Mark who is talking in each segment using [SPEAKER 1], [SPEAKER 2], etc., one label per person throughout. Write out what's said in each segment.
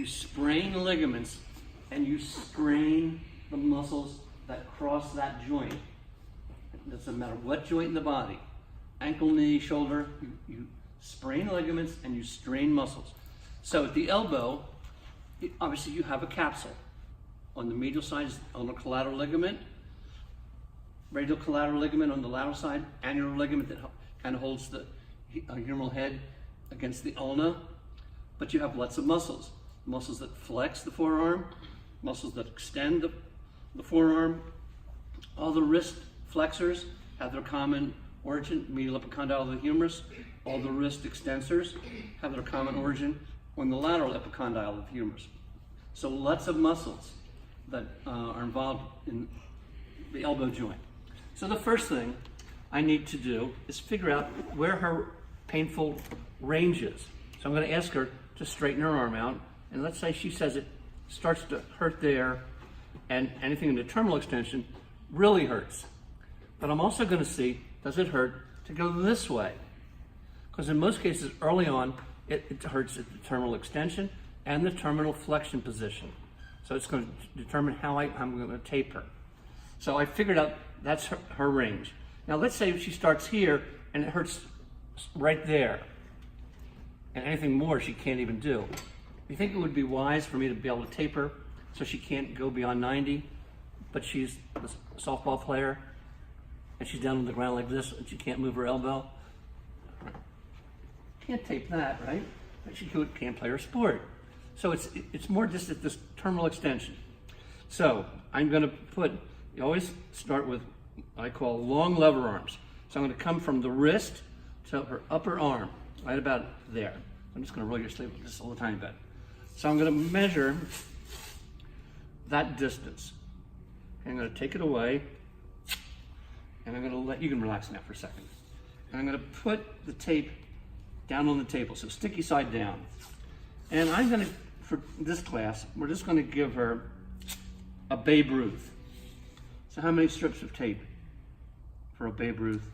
[SPEAKER 1] you sprain ligaments and you strain the muscles that cross that joint. It doesn't matter what joint in the body, ankle, knee, shoulder, you sprain ligaments and you strain muscles. So at the elbow, obviously you have a capsule. On the medial side is ulnar collateral ligament, radial collateral ligament on the lateral side, annular ligament that kind of holds the humeral head against the ulna. But you have lots of muscles. Muscles that flex the forearm, muscles that extend the forearm. All the wrist flexors have their common origin, medial epicondyle of the humerus. All the wrist extensors have their common origin on the lateral epicondyle of the humerus. So lots of muscles that are involved in the elbow joint. So the first thing I need to do is figure out where her painful range is. So I'm going to ask her to straighten her arm out, and let's say she says it starts to hurt there, and anything in the terminal extension really hurts. But I'm also going to see, does it hurt to go this way? Because in most cases, early on, it hurts at the terminal extension and the terminal flexion position. So it's going to determine how I'm going to tape her. So I figured out that's her range. Now let's say she starts here and it hurts right there, and anything more she can't even do. You think it would be wise for me to be able to tape her so she can't go beyond 90, but she's a softball player and she's down on the ground like this and she can't move her elbow? Can't tape that, right? But she can't play her sport. So it's more just at this terminal extension. So I'm going to you always start with what I call long lever arms. So I'm going to come from the wrist to her upper arm, right about there. I'm just going to roll your sleeve just a little tiny bit. So I'm going to measure that distance. I'm going to take it away, and I'm going to you can relax now for a second. And I'm going to put the tape down on the table, so sticky side down. And I'm going to, for this class, we're just going to give her a Babe Ruth. So how many strips of tape for a Babe Ruth?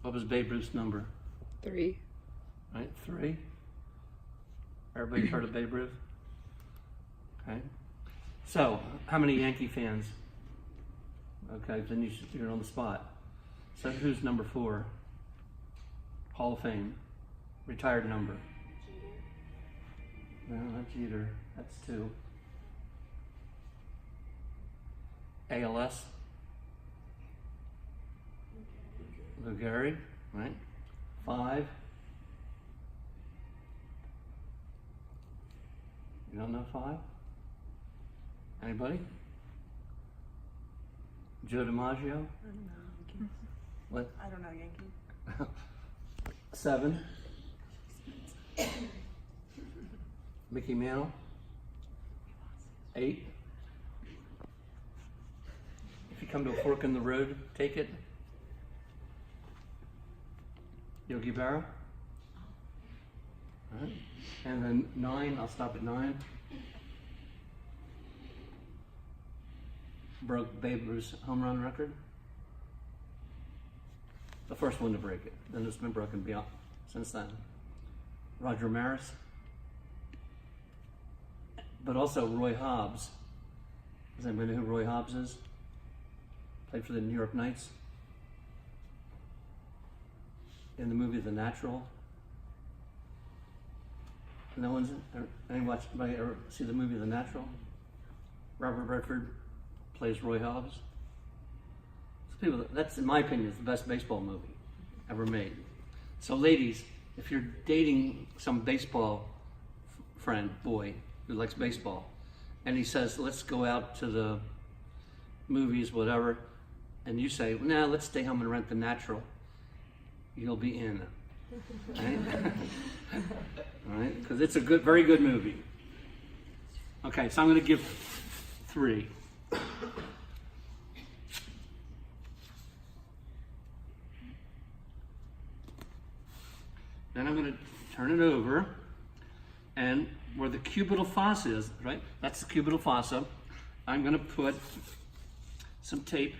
[SPEAKER 1] What was Babe Ruth's number?
[SPEAKER 2] 3.
[SPEAKER 1] Right, 3. Everybody's heard of Babe Ruth? Okay. So, how many Yankee fans? Okay, then you're on the spot. So who's number 4? Hall of Fame. Retired number. No, not Jeter. That's 2. ALS. Lou Gehrig, right? 5. You don't know 5? Anybody? Joe DiMaggio?
[SPEAKER 3] I don't know Yankees.
[SPEAKER 1] What?
[SPEAKER 3] I don't know Yankees.
[SPEAKER 1] 7. Mickey Mantle? 8. If you come to a fork in the road, take it. Yogi Berra? All right. And then 9, I'll stop at 9. Broke Babe Ruth's home run record. The first one to break it. Then it's been broken beyond since then. Roger Maris. But also Roy Hobbs. Does anybody know who Roy Hobbs is? Played for the New York Knights. In the movie The Natural. No one's anybody ever see the movie The Natural? Robert Redford plays Roy Hobbs. So that's, in my opinion, is the best baseball movie ever made. So ladies, if you're dating some baseball friend, boy, who likes baseball, and he says, let's go out to the movies, whatever, and you say, nah, let's stay home and rent The Natural, you'll be in. Right? All right? Because it's a good, very good movie. Okay, so I'm going to give 3. Then I'm going to turn it over, and where the cubital fossa is, right? That's the cubital fossa. I'm going to put some tape.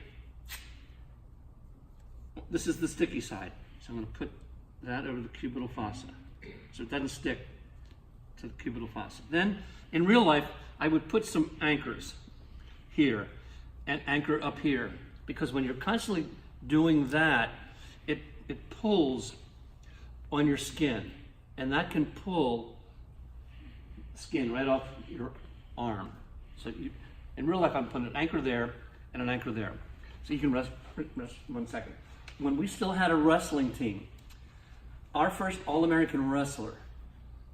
[SPEAKER 1] This is the sticky side. So I'm going to put that over the cubital fossa, so it doesn't stick to the cubital fossa. Then, in real life, I would put some anchors here and anchor up here, because when you're constantly doing that, it pulls on your skin, and that can pull skin right off your arm. So in real life, I'm putting an anchor there and an anchor there. So you can rest 1 second. When we still had a wrestling team, our first All-American wrestler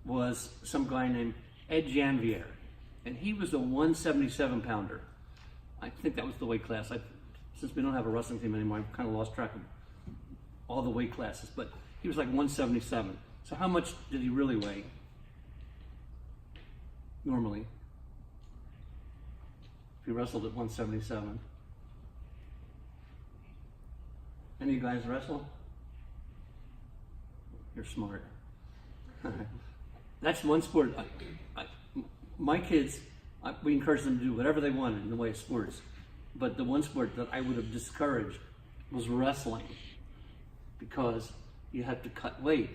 [SPEAKER 1] was some guy named Ed Janvier, and he was a 177 pounder. I think that was the weight class. Since we don't have a wrestling team anymore, I've kind of lost track of all the weight classes, but he was like 177. So how much did he really weigh normally? If he wrestled at 177. Any of you guys wrestle? You're smart. That's one sport. My kids, we encourage them to do whatever they wanted in the way of sports. But the one sport that I would have discouraged was wrestling, because you had to cut weight.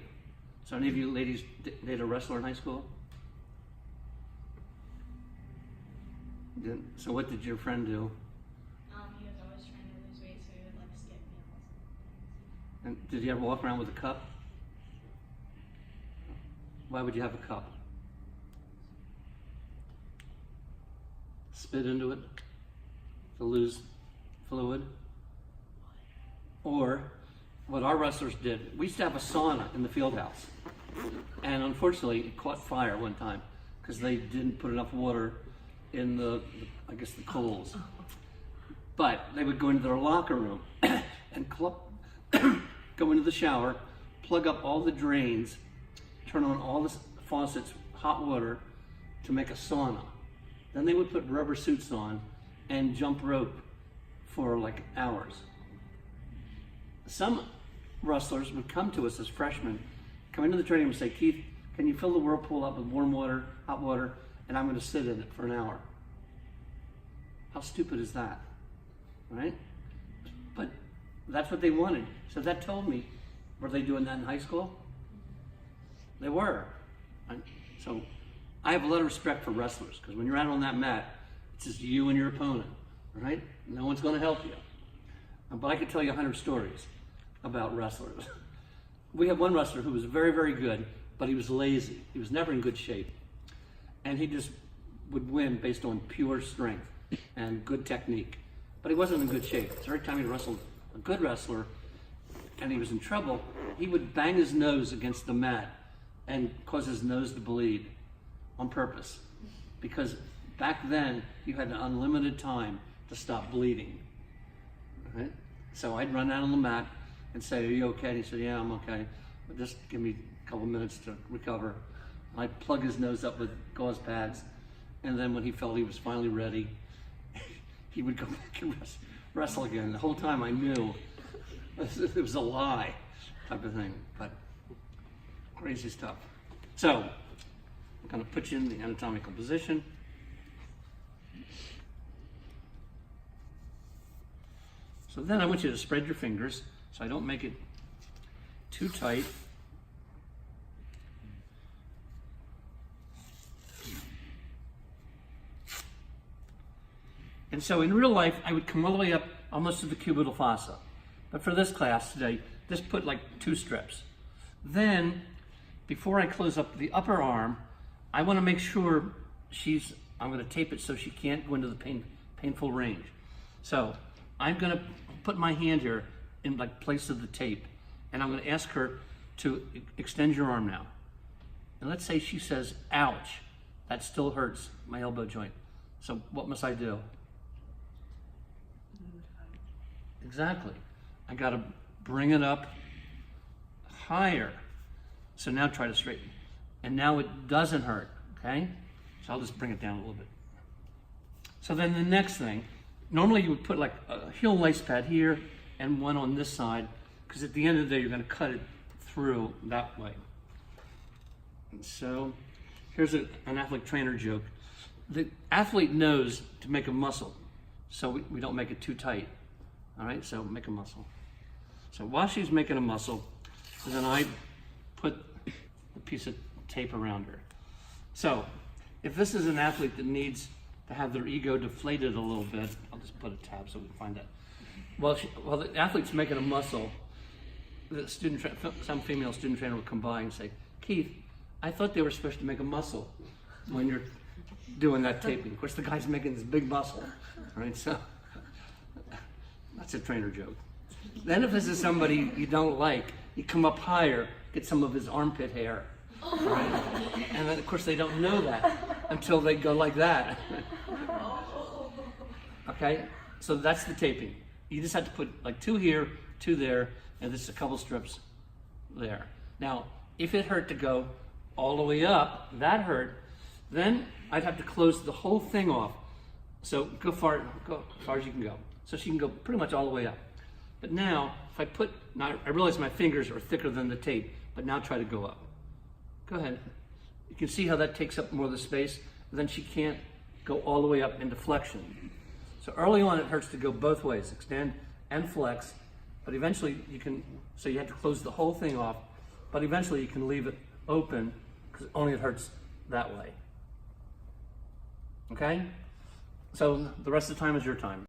[SPEAKER 1] So any of you ladies did a wrestler in high school? So what did your friend do?
[SPEAKER 2] He was always trying to lose weight, so he would like skip meals.
[SPEAKER 1] And did you ever walk around with a cup? Why would you have a cup? Spit into it to lose fluid? Or what our wrestlers did, we used to have a sauna in the field house. And unfortunately, it caught fire one time because they didn't put enough water in the coals. But they would go into their locker room and go into the shower, plug up all the drains, turn on all the faucets, hot water to make a sauna. Then they would put rubber suits on and jump rope for like hours. Some wrestlers would come to us as freshmen, come into the training room and say, Keith, can you fill the whirlpool up with warm water, hot water, and I'm going to sit in it for an hour. How stupid is that, right? But that's what they wanted. So that told me, were they doing that in high school? They were. So I have a lot of respect for wrestlers, because when you're out on that mat, it's just you and your opponent, right? No one's going to help you. But I could tell you 100 stories about wrestlers. We have one wrestler who was very, very good, but he was lazy. He was never in good shape. And he just would win based on pure strength and good technique. But he wasn't in good shape. So every time he wrestled a good wrestler and he was in trouble, he would bang his nose against the mat and cause his nose to bleed on purpose. Because back then, you had an unlimited time to stop bleeding. Right? So I'd run out on the mat and say, are you okay? And he said, yeah, I'm okay. But just give me a couple minutes to recover. I'd plug his nose up with gauze pads, and then when he felt he was finally ready, he would go back and wrestle again. The whole time I knew it was a lie type of thing, but crazy stuff. So I'm going to put you in the anatomical position. So then I want you to spread your fingers so I don't make it too tight. And so in real life, I would come all the way up almost to the cubital fossa. But for this class today, just put like 2 strips. Then, before I close up the upper arm, I want to make sure I'm going to tape it so she can't go into the painful range. So I'm going to put my hand here in like place of the tape, and I'm going to ask her to extend your arm now. And let's say she says, ouch, that still hurts, my elbow joint. So what must I do? Exactly. I got to bring it up higher. So now try to straighten. And now it doesn't hurt, okay? So I'll just bring it down a little bit. So then the next thing, normally you would put like a heel lace pad here and one on this side, because at the end of the day, you're going to cut it through that way. And so here's an athletic trainer joke. The athlete knows to make a muscle, so we don't make it too tight. All right, so make a muscle. So while she's making a muscle, and then I put a piece of tape around her. So, if this is an athlete that needs to have their ego deflated a little bit, I'll just put a tab so we can find that. While the athlete's making a muscle, some female student trainer will come by and say, Keith, I thought they were supposed to make a muscle when you're doing that taping. Of course, the guy's making this big muscle, right? So that's a trainer joke. Then if this is somebody you don't like, you come up higher, get some of his armpit hair, right? And then, of course, they don't know that until they go like that. Okay? So that's the taping. You just have to put like 2 here, 2 there, and just a couple strips there. Now, if it hurt to go all the way up, that hurt, then I'd have to close the whole thing off. So go far as you can go. So she can go pretty much all the way up. But now, if now I realize my fingers are thicker than the tape, but now try to go up. Go ahead. You can see how that takes up more of the space, then she can't go all the way up into flexion. So early on it hurts to go both ways, extend and flex, but eventually so you have to close the whole thing off, but eventually you can leave it open because only it hurts that way. Okay? So the rest of the time is your time.